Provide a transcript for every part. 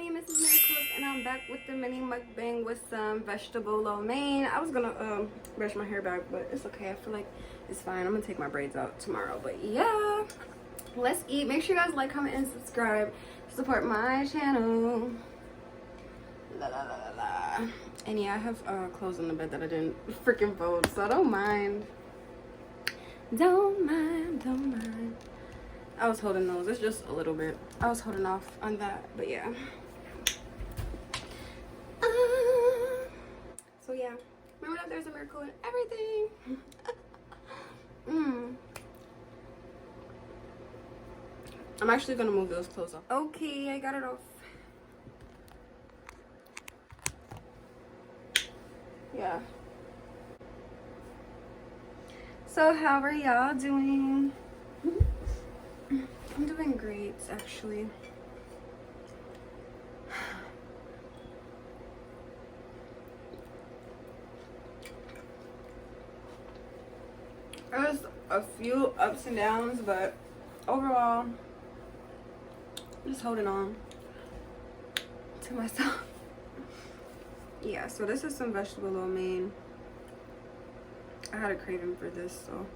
everybody, Mrs. Miracles, and I'm back with the mini mukbang with some vegetable lo mein. I was gonna brush my hair back, but it's okay. I feel like it's fine. I'm gonna take my braids out tomorrow. But yeah, let's eat. Make sure you guys like, comment, and subscribe. Support my channel. La la la la la. And yeah, I have clothes on the bed that I didn't freaking fold, so I don't mind. Don't mind. I was holding those. It's just a little bit. I was holding off on that, but yeah. So yeah, remember that there's a miracle in everything. I'm actually gonna move those clothes off. Okay, I got it off. Yeah. So how are y'all doing? I'm doing great, actually. There's a few ups and downs, but overall, I'm just holding on to myself. Yeah, so this is some vegetable lo mein. I had a craving for this, so.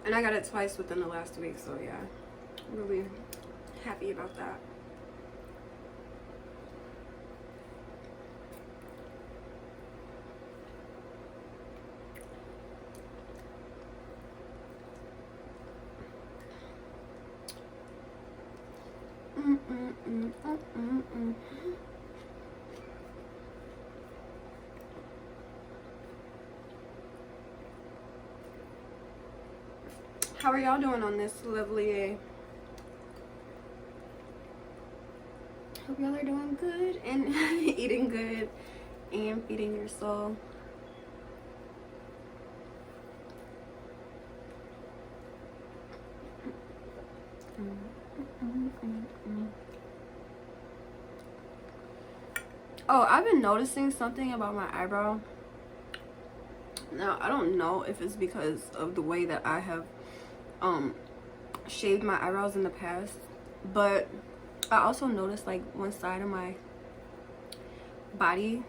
And I got it twice within the last week, so yeah, really happy about that. How are y'all doing on this lovely day? Hope y'all are doing good and eating good and feeding your soul. Oh, I've been noticing something about my eyebrow. Now, I don't know if it's because of the way that I have shaved my eyebrows in the past, but I also noticed like one side of my body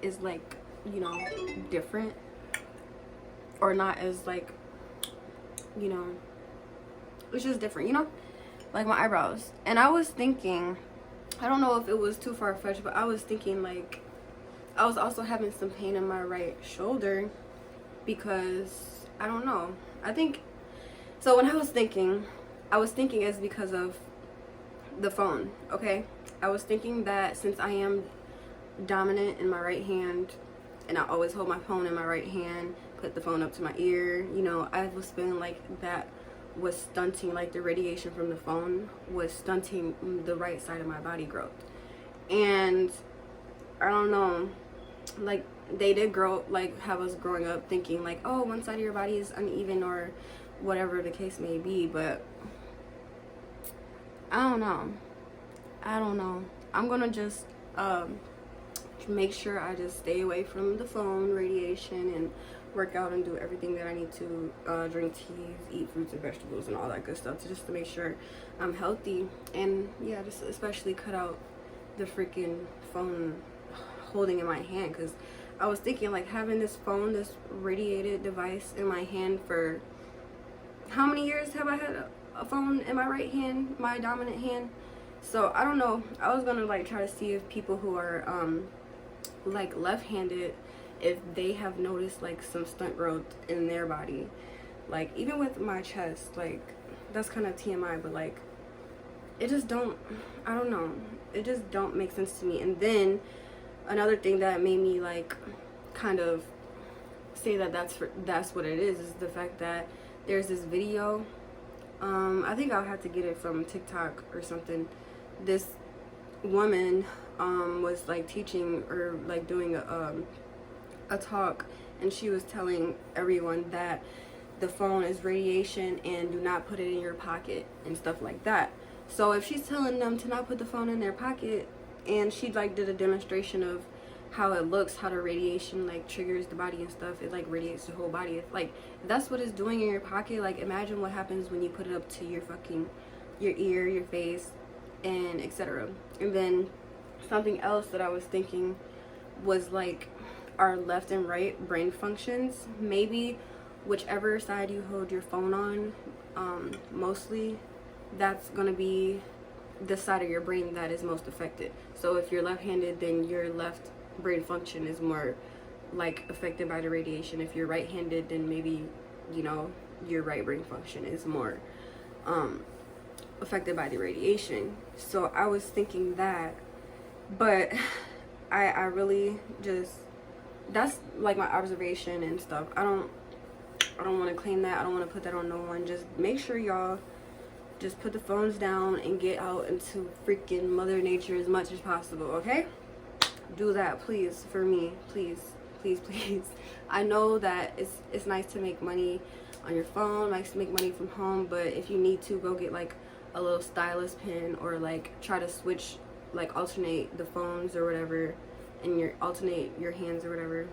is like, you know, different, or not as like, you know, it's just different, you know, like my eyebrows. And I was thinking, I don't know if it was too far-fetched, but I was thinking like I was also having some pain in my right shoulder because I don't know, I think so. When I was thinking it's because of the phone. Okay, I was thinking that since I am dominant in my right hand and I always hold my phone in my right hand, put the phone up to my ear, you know, I was feeling like that was stunting, like the radiation from the phone was stunting the right side of my body growth. And I don't know, like they did grow, like have us growing up thinking like, oh, one side of your body is uneven or whatever the case may be, but I don't know. I'm gonna just make sure I just stay away from the phone radiation and work out and do everything that I need to, drink teas, eat fruits and vegetables and all that good stuff, just to make sure I'm healthy. And yeah, just especially cut out the freaking phone holding in my hand, because I was thinking like having this phone, this radiated device in my hand for how many years have I had a phone in my right hand, my dominant hand? So I don't know. I was gonna like try to see if people who are like left-handed, if they have noticed like some stunt growth in their body, like even with my chest, like that's kind of TMI, but like it just don't, I don't know, it just don't make sense to me. And then another thing that made me like kind of say that that's what it is the fact that there's this video, I think I'll have to get it from TikTok or something. This woman was like teaching or like doing a talk, and she was telling everyone that the phone is radiation and do not put it in your pocket and stuff like that. So if she's telling them to not put the phone in their pocket, and she like did a demonstration of how it looks, how the radiation like triggers the body and stuff. It like radiates the whole body. If like that's what it's doing in your pocket, like imagine what happens when you put it up to your fucking your ear, your face, and etc. And then something else that I was thinking was like our left and right brain functions. Maybe whichever side you hold your phone on, mostly that's gonna be the side of your brain that is most affected. So if you're left-handed, then your left brain function is more like affected by the radiation. If you're right-handed, then maybe, you know, your right brain function is more affected by the radiation. So I was thinking that, but I really just, that's like my observation and stuff. I don't want to claim that. I don't want to put that on no one. Just make sure y'all just put the phones down and get out into freaking Mother Nature as much as possible, okay? Do that, please, for me. Please, please, please. I know that it's nice to make money on your phone, nice to make money from home, but if you need to, go get like a little stylus pen, or like try to switch, like alternate the phones or whatever, and alternate your hands or whatever.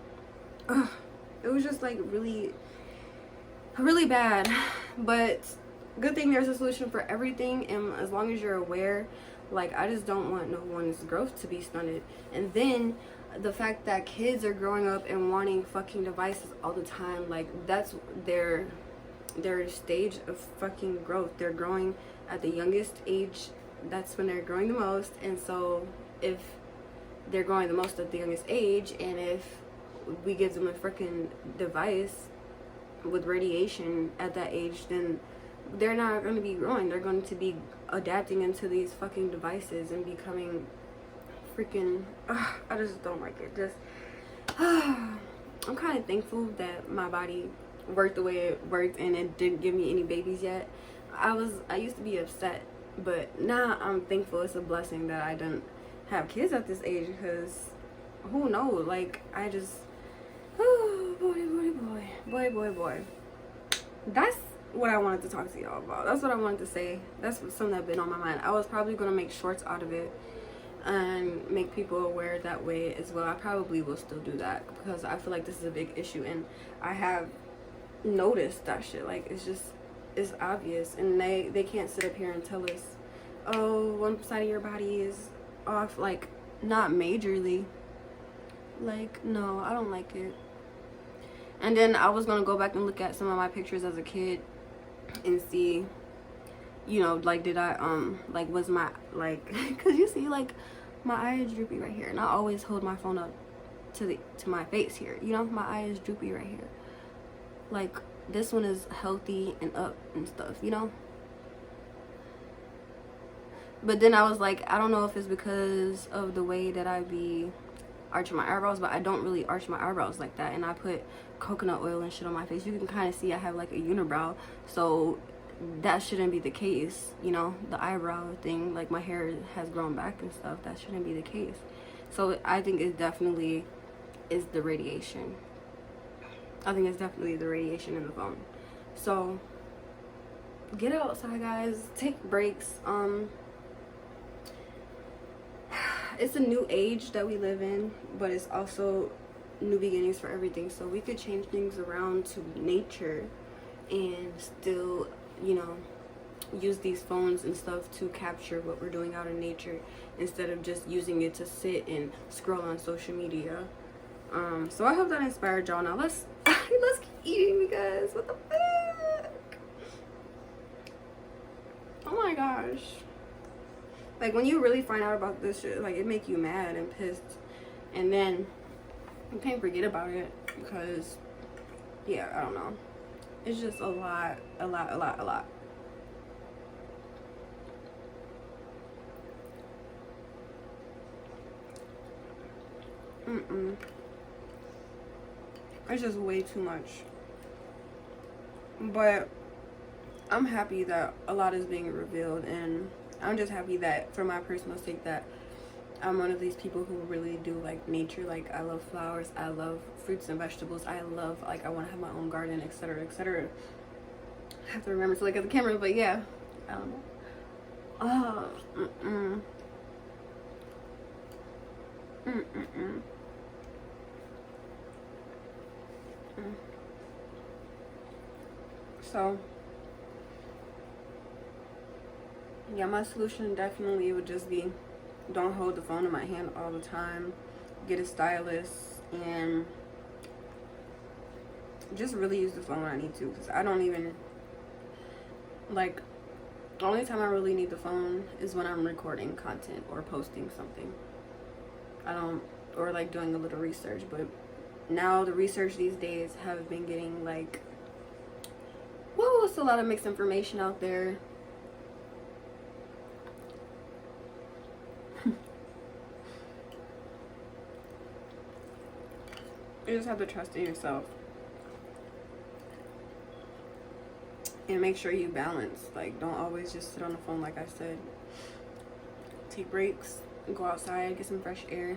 Ugh, it was just like really bad, but good thing there's a solution for everything. And as long as you're aware, like I just don't want no one's growth to be stunted. And then the fact that kids are growing up and wanting fucking devices all the time, like that's their stage of fucking growth. They're growing at the youngest age. That's when they're growing the most. And so if they're growing the most at the youngest age, and if we give them a freaking device with radiation at that age, then they're not going to be growing. They're going to be adapting into these fucking devices and becoming freaking I just don't like it. Just I'm kind of thankful that my body worked the way it worked and it didn't give me any babies yet. I used to be upset, but now I'm thankful. It's a blessing that I didn't have kids at this age, because who knows, like I just boy. That's what I wanted to talk to y'all about. That's what I wanted to say. That's something that's been on my mind. I was probably gonna make shorts out of it and make people aware that way as well. I probably will still do that, because I feel like this is a big issue, and I have noticed that shit. Like it's obvious, and they can't sit up here and tell us, oh, one side of your body is off. Like, not majorly. Like, no, I don't like it. And then I was gonna go back and look at some of my pictures as a kid and see, you know, like did I like was my like because you see like my eye is droopy right here, and I always hold my phone up to my face here, you know, my eye is droopy right here. Like this one is healthy and up and stuff, you know. But then I was like, I don't know if it's because of the way that I be arching my eyebrows, but I don't really arch my eyebrows like that, and I put coconut oil and shit on my face. You can kind of see I have like a unibrow, so that shouldn't be the case, you know, the eyebrow thing, like my hair has grown back and stuff, that shouldn't be the case. So I think it definitely is the radiation. I think it's definitely the radiation in the phone. So get outside, guys, take breaks. It's a new age that we live in, but it's also new beginnings for everything. So we could change things around to nature and still, you know, use these phones and stuff to capture what we're doing out in nature, instead of just using it to sit and scroll on social media. So I hope that inspired y'all. Now let's keep eating, because what the fuck? Oh my gosh. Like, when you really find out about this shit, like, it make you mad and pissed. And then you can't forget about it, because, yeah, I don't know. It's just a lot. It's just way too much. But I'm happy that a lot is being revealed, and I'm just happy that, for my personal sake, that I'm one of these people who really do like nature. Like, I love flowers, I love fruits and vegetables, I love, like, I want to have my own garden, etc., etc. I have to remember to look at the camera, but yeah, I don't know. So yeah, my solution definitely would just be, don't hold the phone in my hand all the time. Get a stylus and just really use the phone when I need to, because I don't even, like, the only time I really need the phone is when I'm recording content or posting something. I don't, or like doing a little research. But now the research these days have been getting like, whoa, it's a lot of mixed information out there. You just have to trust in yourself and make sure you balance. Like, don't always just sit on the phone. Like I said, take breaks, go outside, get some fresh air.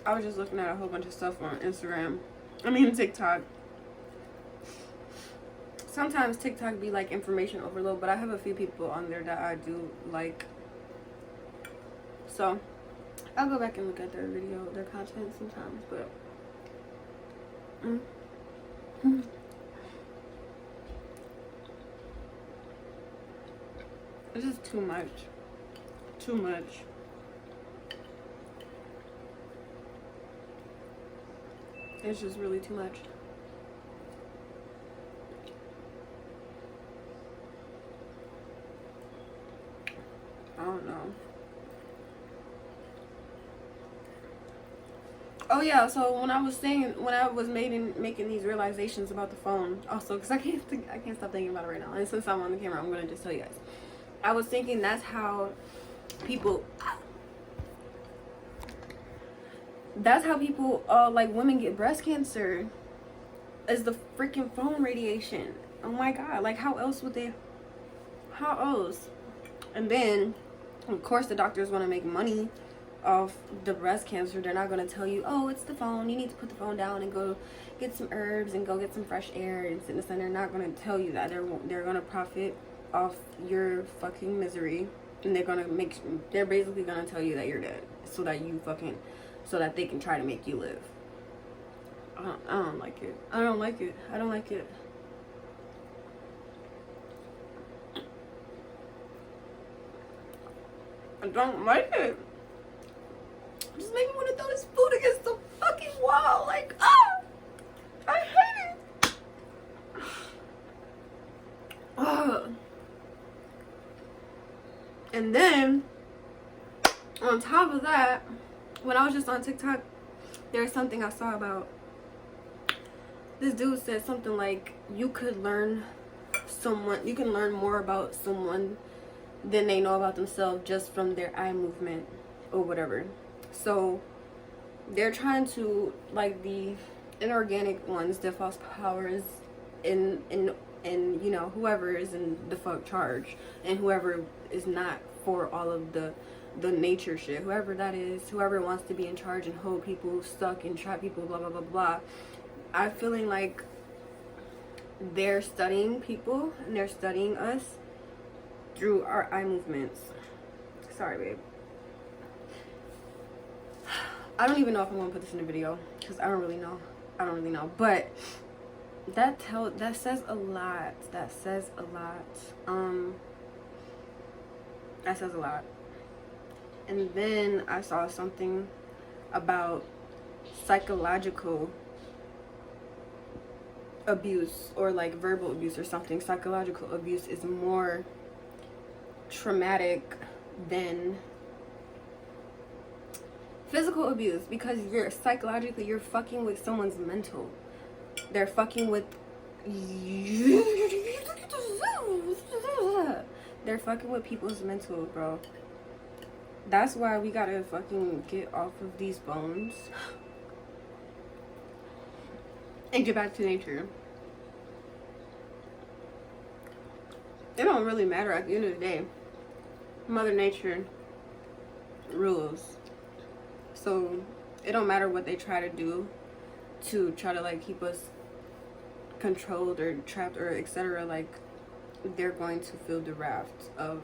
I was just looking at a whole bunch of stuff on Instagram. I mean TikTok. Sometimes TikTok be like information overload, but I have a few people on there that I do like. So I'll go back and look at their content sometimes, but it's just too much. Too much. It's just really too much. I don't know. Oh yeah, so when I was making these realizations about the phone, also because I can't stop thinking about it right now. And since I'm on the camera, I'm gonna just tell you guys. I was thinking that's how people like women get breast cancer, is the freaking phone radiation. Oh my god, like how else? And then of course the doctors want to make money off the breast cancer. They're not going to tell you, oh, it's the phone, you need to put the phone down and go get some herbs and go get some fresh air and sit in the sun. They're not going to tell you that. They're going to profit off your fucking misery, and they're basically going to tell you that you're dead so that they can try to make you live. I don't like it. I don't like it. I don't like it. I don't like it. It just makes me want to throw this food against the fucking wall. Like, I hate it. And then, on top of that, when I was just on TikTok, there's something I saw about, this dude said something like, you can learn more about someone than they know about themselves just from their eye movement or whatever. So they're trying to, like, the inorganic ones, the false powers, and you know, whoever is in the fuck charge, and whoever is not for all of the nature shit, whoever that is, whoever wants to be in charge and hold people stuck and trap people, blah blah blah blah. I'm feeling like they're studying people and they're studying us through our eye movements. Sorry, babe. I don't even know if I'm gonna put this in a video because I don't really know. But that says a lot. That says a lot. And then I saw something about psychological abuse, or like verbal abuse or something. Psychological abuse is more traumatic than physical abuse, because you're fucking with someone's mental. They're fucking with they're fucking with people's mental, bro. That's why we gotta fucking get off of these phones and get back to nature. it don't really matter at the end of the day. Mother Nature rules. So it don't matter what they try to do to try to like keep us controlled or trapped or etc. Like, they're going to feel the wrath of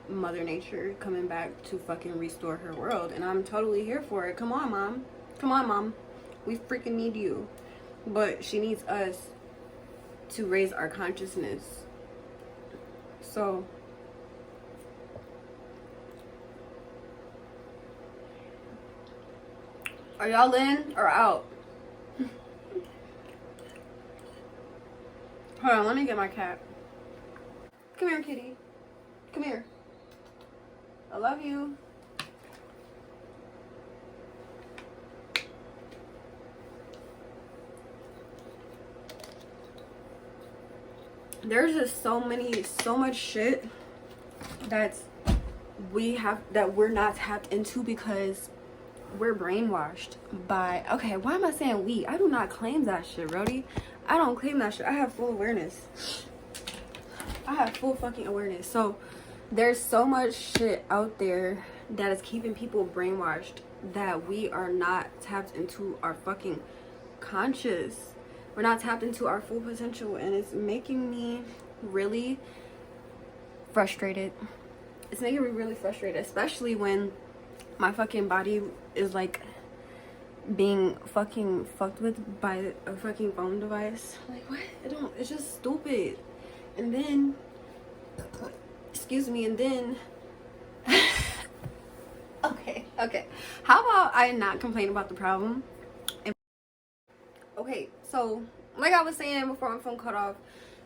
Mother Nature coming back to fucking restore her world. And I'm totally here for it. Come on, Mom. Come on, Mom. We freaking need you. But she needs us to raise our consciousness. So are y'all in or out? Hold on, let me get my cat. Come here, kitty. Come here. I love you. There's just so much shit that we're not tapped into because we're brainwashed by, okay, why am I saying we? I do not claim that shit, Brody. I don't claim that shit. I have full awareness. I have full fucking awareness. So there's so much shit out there that is keeping people brainwashed that we are not tapped into our fucking conscious. We're not tapped into our full potential, and it's making me really frustrated. It's making me really frustrated, especially when my fucking body is like being fucking fucked with by a fucking phone device. Like, what? It's just stupid. And then, excuse me, and then okay, how about I not complain about the problem? Okay, so like I was saying before my phone cut off,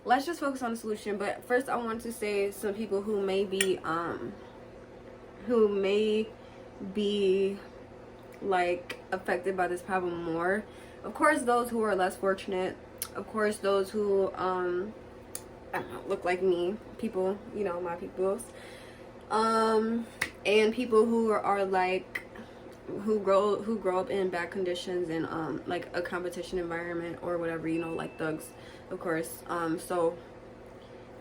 let's just focus on the solution. But first I want to say some people who may be like affected by this problem more. Of course, those who are less fortunate. Of course, those who I don't know, look like me, people, you know, my peoples, and people who are like who grow up in bad conditions and like a competition environment or whatever, you know, like thugs, of course. So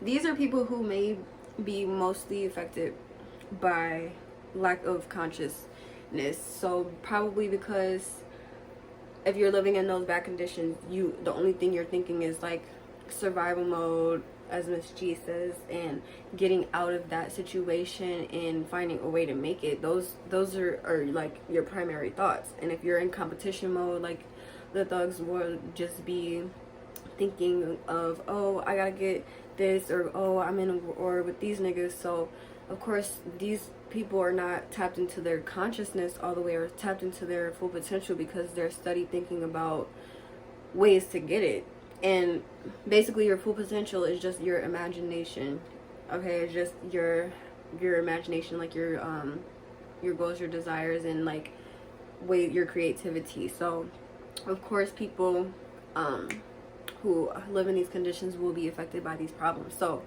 these are people who may be mostly affected by lack of consciousness. So probably because if you're living in those bad conditions, the only thing you're thinking is like survival mode, as Miss G says, and getting out of that situation and finding a way to make it. Those are like your primary thoughts. And if you're in competition mode, like the thugs will just be thinking of, oh, I gotta get this, or oh, I'm in a war with these niggas. So of course these people are not tapped into their consciousness all the way, or tapped into their full potential, because they're study thinking about ways to get it. And basically your full potential is just your imagination. Okay, it's just your imagination, like your goals, your desires, and like your creativity. So of course people who live in these conditions will be affected by these problems. So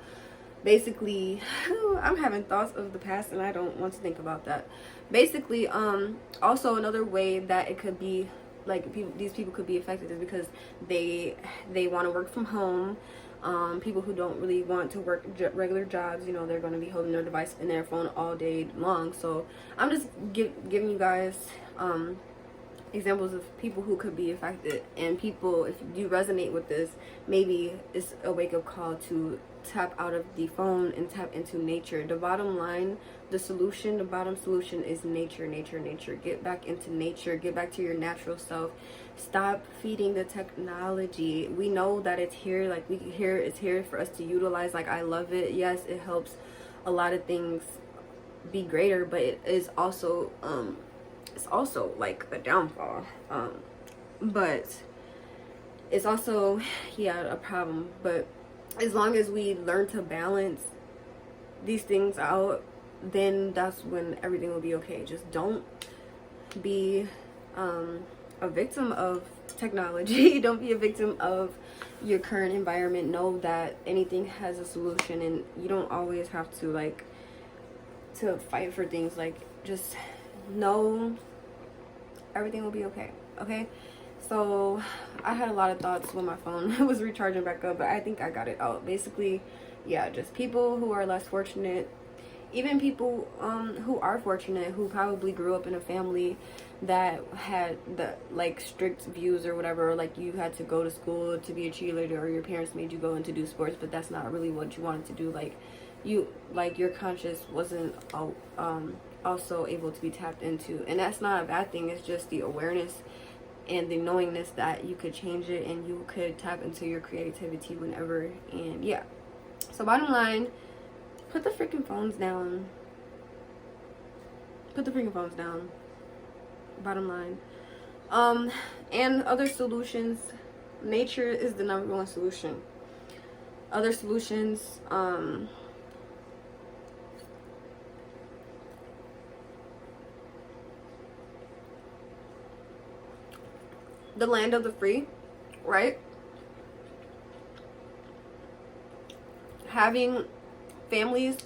basically, I'm having thoughts of the past and I don't want to think about that. Basically, also another way that it could be like these people could be affected is because they want to work from home. People who don't really want to work regular jobs, you know, they're going to be holding their device in their phone all day long. So I'm just giving you guys examples of people who could be affected. And people, if you resonate with this, maybe it's a wake-up call to tap out of the phone and tap into nature. The bottom line, the bottom solution is nature. Get back into nature. Get back to your natural self. Stop feeding the technology. We know that it's here. Like, it's here for us to utilize. Like, I love it. Yes, it helps a lot of things be greater, but it is also it's also like a downfall. But it's also, yeah, a problem. But as long as we learn to balance these things out, then that's when everything will be okay. Just don't be a victim of technology. Don't be a victim of your current environment. Know that anything has a solution, and you don't always have to to fight for things. Like, just know everything will be okay. Okay, So I had a lot of thoughts when my phone was recharging back up, but I think I got it out. Basically, yeah, just people who are less fortunate, even people who are fortunate, who probably grew up in a family that had the like strict views or whatever, like you had to go to school to be a cheerleader, or your parents made you go into do sports, but that's not really what you wanted to do. Like you, like your conscience wasn't also able to be tapped into, and that's not a bad thing. It's just the awareness and the knowingness that you could change it and you could tap into your creativity whenever. And yeah, so bottom line, put the freaking phones down. Put the freaking phones down. Bottom line. And other solutions, nature is the #1 solution. Other solutions, the land of the free, right? Having families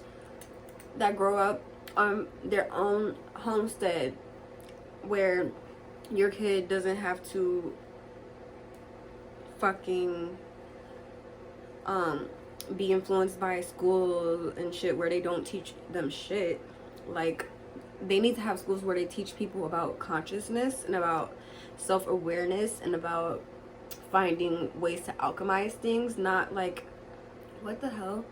that grow up on their own homestead, where your kid doesn't have to fucking be influenced by school and shit where they don't teach them shit. Like, they need to have schools where they teach people about consciousness and about self-awareness and about finding ways to alchemize things, not like, what the hell?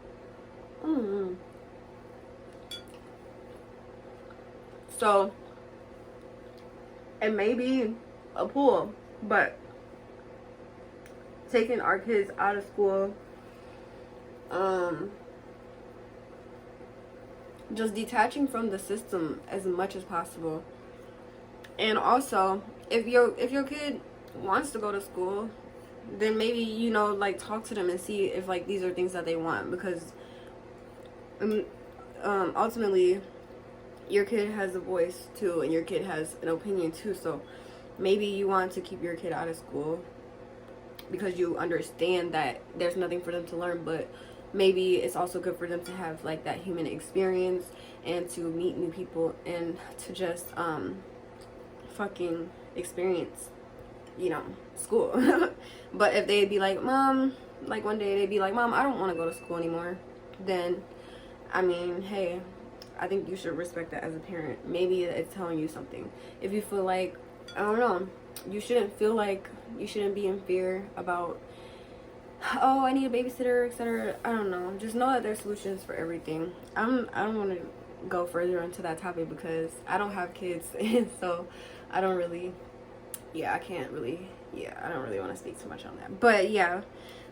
So it may be a pool, but taking our kids out of school, just detaching from the system as much as possible. And also, if your kid wants to go to school, then maybe, you know, like, talk to them and see if, like, these are things that they want, because ultimately your kid has a voice too, and your kid has an opinion too. So maybe you want to keep your kid out of school because you understand that there's nothing for them to learn, but maybe it's also good for them to have like that human experience and to meet new people and to just fucking experience, you know, school. But if they'd be like, Mom, like one day they'd be like, Mom, I don't want to go to school anymore, then I mean, hey, I think you should respect that as a parent. Maybe it's telling you something. If you feel like, I don't know, you shouldn't feel like, you shouldn't be in fear about, oh, I need a babysitter, etc. I don't know. Just know that there's solutions for everything. I don't want to go further into that topic because I don't have kids, and so I don't really, I don't really want to speak too much on that. But yeah,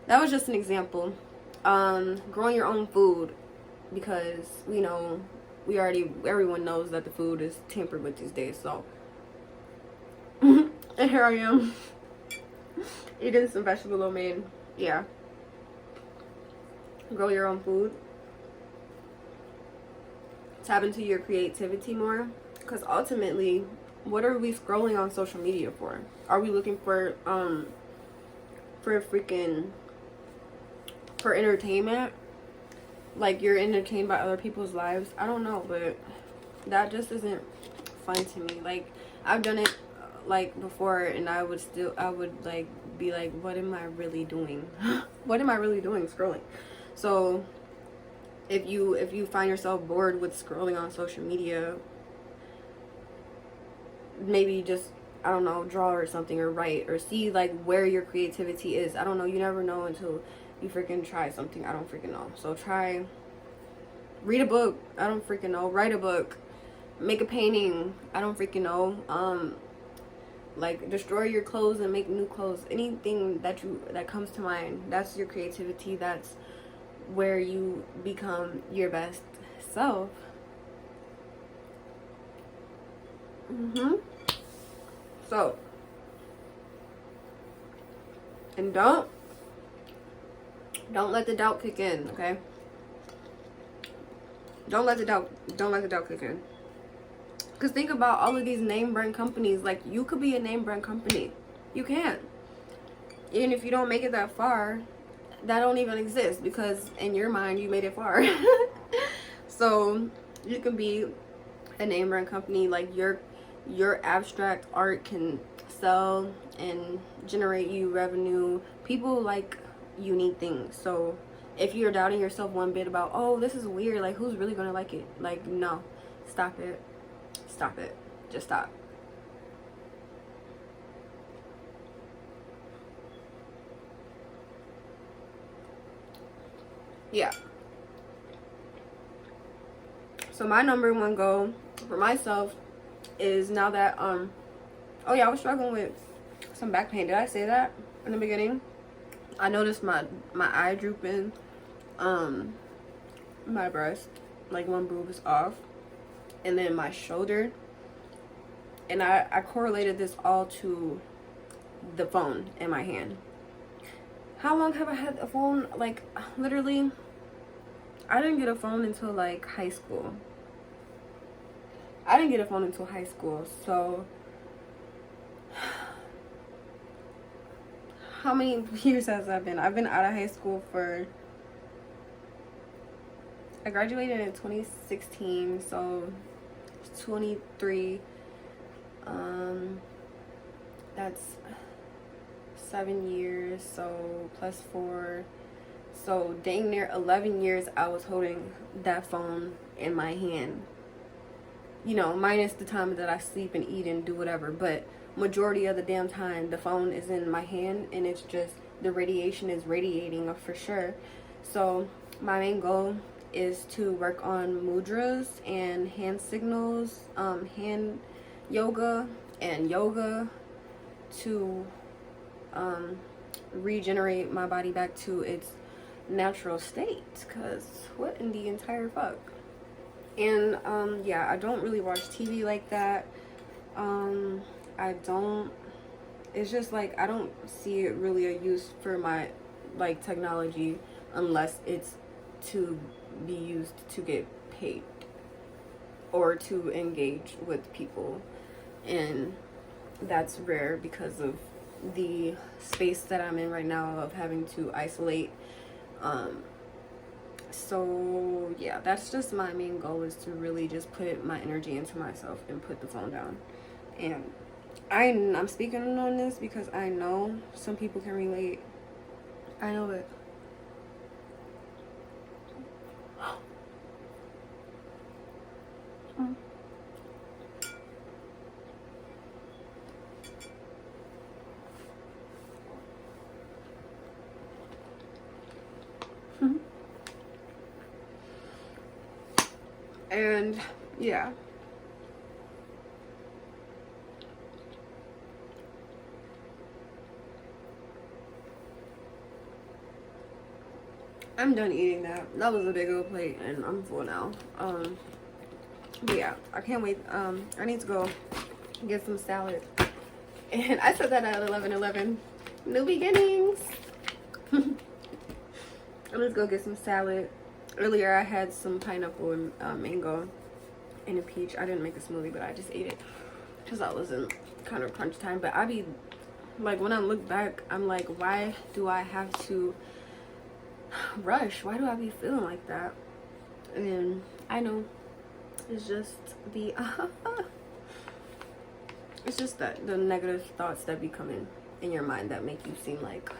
that was just an example. Growing your own food, because we know, everyone knows that the food is tampered with these days. So and here I am eating some vegetable lo mein. Yeah, grow your own food, tap into your creativity more, because ultimately, what are we scrolling on social media for? Are we looking for entertainment? Like, you're entertained by other people's lives? I don't know, but that just isn't fun to me. Like, I've done it like before, and I would like be like, what am I really doing? What am I really doing scrolling? So if you find yourself bored with scrolling on social media, maybe just, I don't know, draw or something, or write, or see like where your creativity is. I don't know. You never know until you freaking try something. I don't freaking know. So try, read a book. I don't freaking know. Write a book. Make a painting. I don't freaking know. Like, destroy your clothes and make new clothes. Anything that comes to mind. That's your creativity. That's where you become your best self. So, and don't let the doubt kick in, okay? Don't let the doubt kick in. Because think about all of these name brand companies. Like, you could be a name brand company. You can. Even if you don't make it that far, that don't even exist, because in your mind you made it far. So you can be a name brand company. Like, your abstract art can sell and generate you revenue. People like unique things. So if you're doubting yourself one bit about, oh, this is weird, like who's really gonna like it, like, no, stop it, stop it, just stop. Yeah. So my number one goal for myself is, now that oh yeah, I was struggling with some back pain. Did I say that in the beginning? I noticed my eye drooping, my breast, like one boob is off, and then my shoulder. And I correlated this all to the phone in my hand. How long have I had a phone? Like, literally, I didn't get a phone until like high school. I didn't get a phone until high school. So how many years has that been? I've been out of high school for, I graduated in 2016, so 23. That's 7 years, so plus 4, so dang near 11 years I was holding that phone in my hand. You know, minus the time that I sleep and eat and do whatever, but majority of the damn time the phone is in my hand, and it's just, the radiation is radiating for sure. So my main goal is to work on mudras and hand signals, hand yoga and yoga, to regenerate my body back to its natural state, because what in the entire fuck. And yeah, I don't really watch TV like that. I don't, it's just like, I don't see it really a use for my like technology, unless it's to be used to get paid or to engage with people, and that's rare because of the space that I'm in right now of having to isolate. So yeah, that's just my main goal, is to really just put my energy into myself and put the phone down. And I'm speaking on this because I know some people can relate. I know it. And yeah, I'm done eating that. That was a big old plate, and I'm full now. But yeah, I can't wait. I need to go get some salad. And I said that at 11:11. New beginnings. Let's go get some salad. Earlier I had some pineapple and mango and a peach. I didn't make a smoothie, but I just ate it because I was in kind of crunch time. But I be like, when I look back, I'm like, why do I have to rush? Why do I be feeling like that? And I know it's just the it's just that the negative thoughts that be coming in your mind that make you seem like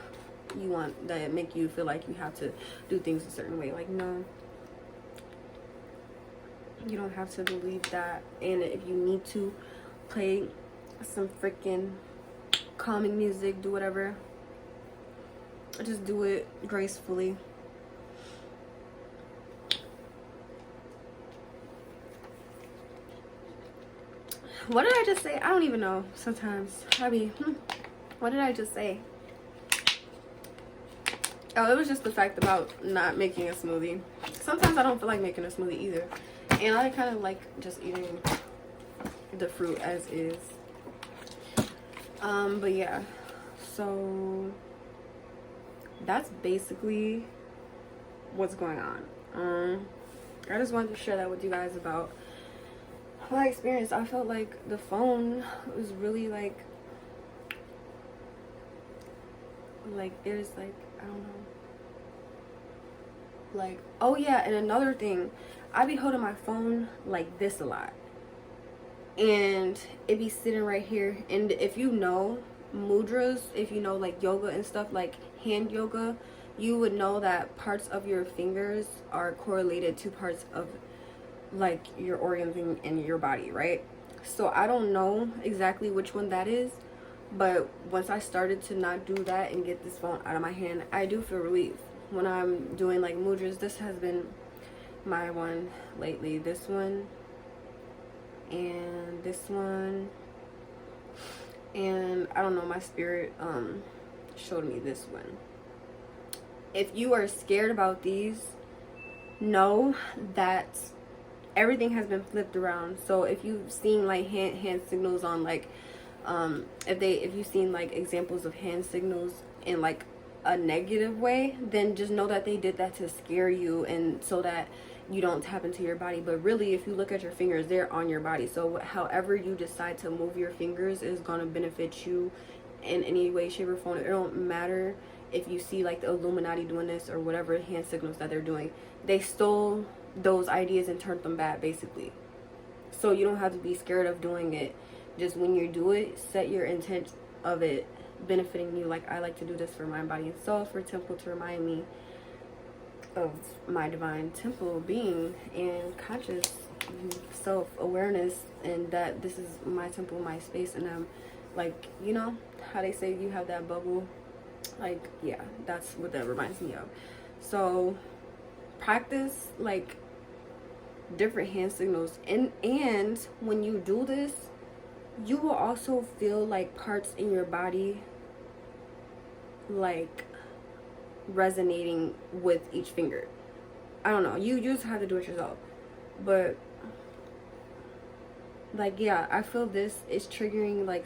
you want, that make you feel like you have to do things a certain way. Like, no, you don't have to believe that. And if you need to play some freaking calming music, do whatever, just do it gracefully. What did I just say? I don't even know. Sometimes I be what did I just say? Oh, it was just the fact about not making a smoothie. Sometimes I don't feel like making a smoothie either. And I kind of like just eating the fruit as is. But yeah. So that's basically what's going on. I just wanted to share that with you guys about my experience. I felt like the phone was really like there's like, I don't know, like, oh yeah, and another thing, I be holding my phone like this a lot. and it be sitting right here. And if you know mudras, if you know like yoga and stuff, like hand yoga, you would know that parts of your fingers are correlated to parts of like your organs in your body, right? So I don't know exactly which one that is, but once I started to not do that and get this phone out of my hand, I do feel relief when I'm doing like mudras. This has been my one lately, this one and this one, and I don't know, my spirit showed me this one. If you are scared about these, know that everything has been flipped around. So if you've seen like hand signals on like if you've seen like examples of hand signals in like a negative way, then just know that they did that to scare you and so that you don't tap into your body. But really, if you look at your fingers, they're on your body. So however you decide to move your fingers is going to benefit you in any way, shape, or form. It don't matter if you see like the Illuminati doing this or whatever hand signals that they're doing. They stole those ideas and turned them bad, basically. So you don't have to be scared of doing it. Just when you do it, set your intent of it benefiting you. Like I like to do this for mind, body, and soul, for temple, to remind me of my divine temple being and conscious self-awareness, and that this is my temple, my space, and I'm like, you know how they say you have that bubble, like, yeah, that's what that reminds me of. So practice like different hand signals, and when you do this, you will also feel like parts in your body like resonating with each finger. I don't know, you just have to do it yourself, but like, yeah, I feel this is triggering like,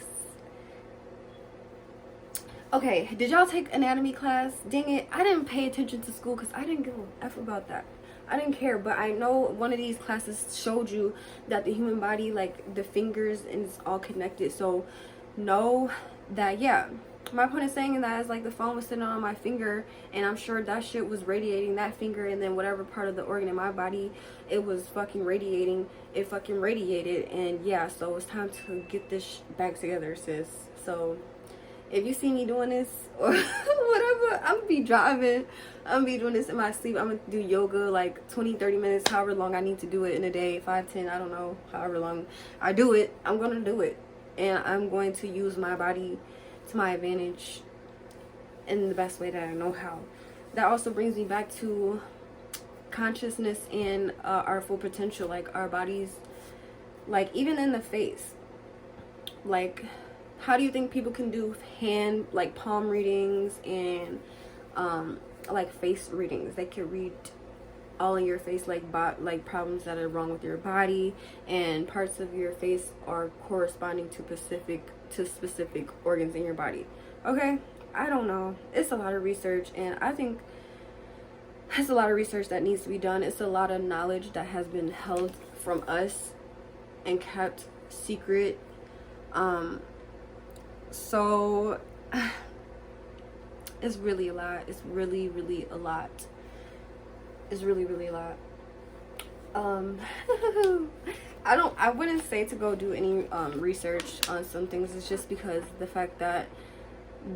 okay, did y'all take anatomy class? Dang it, I didn't pay attention to school because I didn't give a F about that. I didn't care, but I know one of these classes showed you that the human body, like the fingers, and it's all connected. So know that, yeah, my point of saying that is like the phone was sitting on my finger, and I'm sure that shit was radiating that finger, and then whatever part of the organ in my body it was fucking radiating, it fucking radiated. And yeah, so it's time to get this back together, sis. So if you see me doing this or whatever, I'm gonna be driving, I'm gonna be doing this in my sleep, I'm gonna do yoga like 20-30 minutes, however long I need to do it in a day, 5-10, I don't know, however long I do it, I'm gonna do it. And I'm going to use my body to my advantage in the best way that I know how. That also brings me back to consciousness and our full potential, like our bodies, like even in the face. Like, how do you think people can do hand, like palm readings and like face readings? They can read all in your face, like problems that are wrong with your body, and parts of your face are corresponding to specific organs in your body. Okay, I don't know, it's a lot of research, and I think it's a lot of research that needs to be done. It's a lot of knowledge that has been held from us and kept secret. So it's really a lot. It's really a lot. It's really a lot. I wouldn't say to go do any research on some things. It's just because the fact that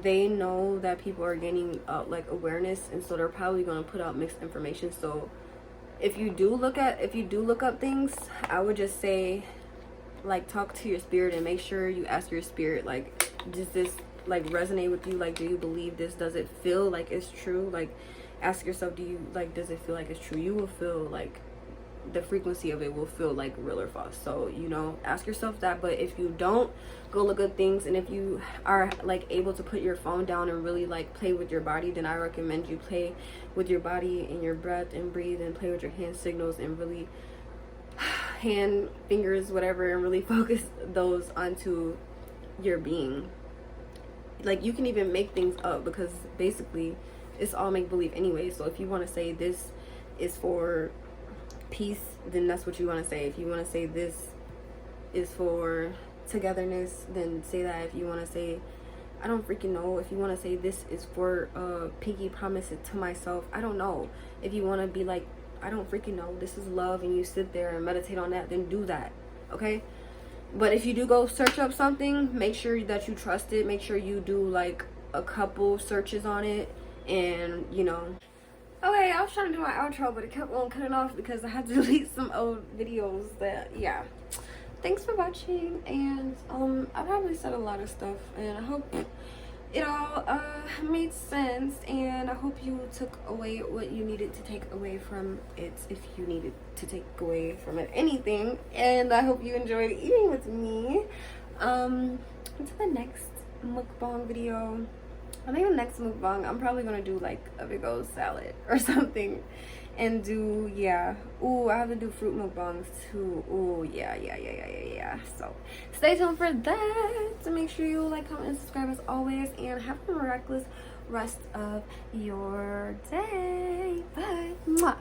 they know that people are gaining like awareness, and so they're probably going to put out mixed information. So if you do look up things, I would just say, like, talk to your spirit and make sure you ask your spirit, like, does this like resonate with you? Like, do you believe this? Does it feel like it's true? Like, ask yourself, do you like, does it feel like it's true? You will feel like the frequency of it will feel like real or false. So, you know, ask yourself that. But if you don't, go look up things, and if you are like able to put your phone down and really like play with your body, then I recommend you play with your body and your breath and breathe, and play with your hand signals and really hand, fingers, whatever, and really focus those onto your being. Like, you can even make things up, because basically it's all make-believe anyway. So if you want to say this is for peace, then that's what you want to say. If you want to say this is for togetherness, then say that. If you want to say, I don't freaking know, if you want to say this is for pinky promise it to myself, I don't know. If you want to be like, I don't freaking know, this is love, and you sit there and meditate on that, then do that. Okay, But if you do go search up something, make sure that you trust it. Make sure you do like a couple searches on it, and you know. Okay, I was trying to do my outro, but it kept on cutting off because I had to delete some old videos that, yeah. Thanks for watching, and I probably said a lot of stuff, and I hope it all made sense, and I hope you took away what you needed to take away from it, if you needed to take away from it anything. And I hope you enjoyed eating with me. Until the next mukbang video. I think the next mukbang, I'm probably gonna do like a big old salad or something, and do, yeah. Ooh, I have to do fruit mukbangs too. Ooh, yeah. So stay tuned for that. So make sure you like, comment, and subscribe as always, and have a miraculous rest of your day. Bye. Mwah.